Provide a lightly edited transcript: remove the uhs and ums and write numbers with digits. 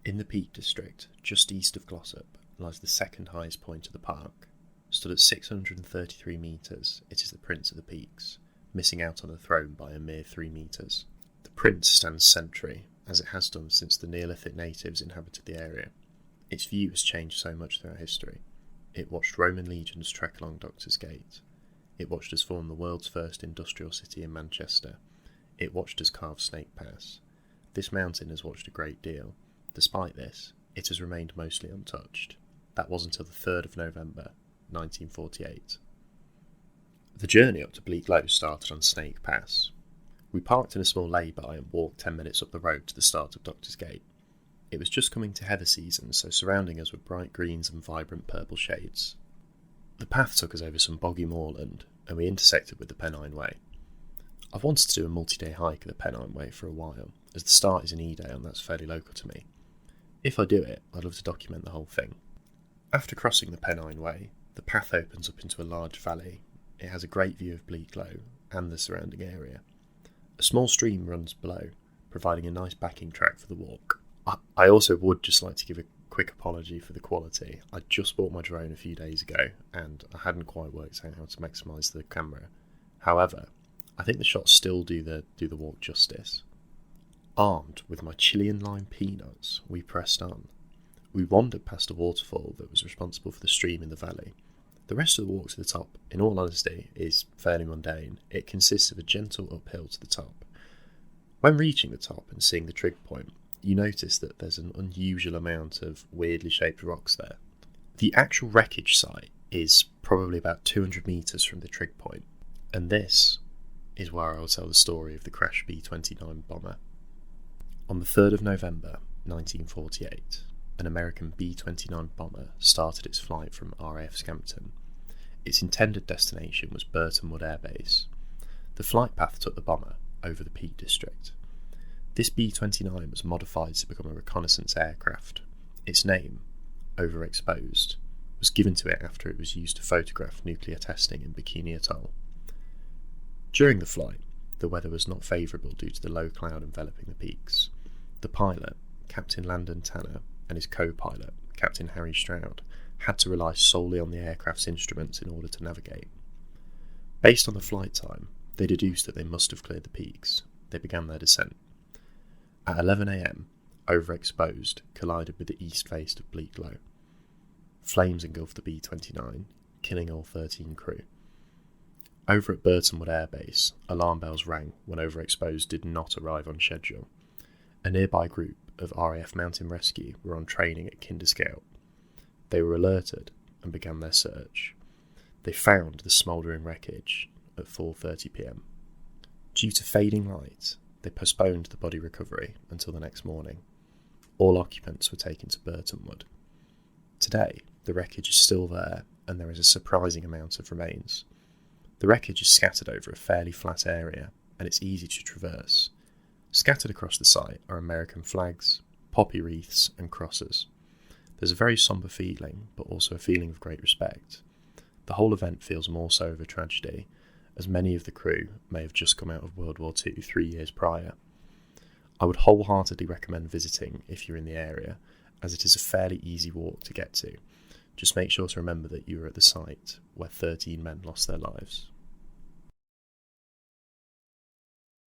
In the Peak District, just east of Glossop, lies the second highest point of the park. Stood at 633 metres, it is the Prince of the Peaks, missing out on the throne by a mere 3 metres. The Prince stands sentry, as it has done since the Neolithic natives inhabited the area. Its view has changed so much throughout history. It watched Roman legions trek along Doctor's Gate. It watched us form the world's first industrial city in Manchester. It watched us carve Snake Pass. This mountain has watched a great deal. Despite this, it has remained mostly untouched. That was until the 3rd of November, 1948. The journey up to Bleaklow started on Snake Pass. We parked in a small lay-by and walked 10 minutes up the road to the start of Doctor's Gate. It was just coming to heather season, so surrounding us were bright greens and vibrant purple shades. The path took us over some boggy moorland, and we intersected with the Pennine Way. I've wanted to do a multi-day hike of the Pennine Way for a while, as the start is in E-Day and that's fairly local to me. If I do it, I'd love to document the whole thing. After crossing the Pennine Way, the path opens up into a large valley. It has a great view of Bleaklow and the surrounding area. A small stream runs below, providing a nice backing track for the walk. I also would just like to give a quick apology for the quality. I just bought my drone a few days ago and I hadn't quite worked out how to maximise the camera. However, I think the shots still do the walk justice. Armed with my Chilean lime peanuts, we pressed on. We wandered past a waterfall that was responsible for the stream in the valley. The rest of the walk to the top, in all honesty, is fairly mundane. It consists of a gentle uphill to the top. When reaching the top and seeing the trig point, you notice that there's an unusual amount of weirdly shaped rocks there. The actual wreckage site is probably about 200 metres from the trig point, and this is where I will tell the story of the crashed B-29 bomber. On the 3rd of November 1948, an American B-29 bomber started its flight from RAF Scampton. Its intended destination was Burton Wood Air Base. The flight path took the bomber over the Peak District. This B-29 was modified to become a reconnaissance aircraft. Its name, Overexposed, was given to it after it was used to photograph nuclear testing in Bikini Atoll. During the flight, the weather was not favourable due to the low cloud enveloping the peaks. The pilot, Captain Landon Tanner, and his co-pilot, Captain Harry Stroud, had to rely solely on the aircraft's instruments in order to navigate. Based on the flight time, they deduced that they must have cleared the peaks. They began their descent. At 11 a.m, Overexposed collided with the east face of Bleaklow. Flames engulfed the B-29, killing all 13 crew. Over at Burton Wood Air Base, alarm bells rang when Overexposed did not arrive on schedule. A nearby group of RAF Mountain Rescue were on training at Kinder Scout. They were alerted and began their search. They found the smouldering wreckage at 4:30 p.m. Due to fading light, they postponed the body recovery until the next morning. All occupants were taken to Burton Wood. Today, the wreckage is still there and there is a surprising amount of remains. The wreckage is scattered over a fairly flat area and it's easy to traverse. Scattered across the site are American flags, poppy wreaths and crosses. There's a very sombre feeling, but also a feeling of great respect. The whole event feels more so of a tragedy, as many of the crew may have just come out of World War II 3 years prior. I would wholeheartedly recommend visiting if you're in the area, as it is a fairly easy walk to get to. Just make sure to remember that you are at the site where 13 men lost their lives.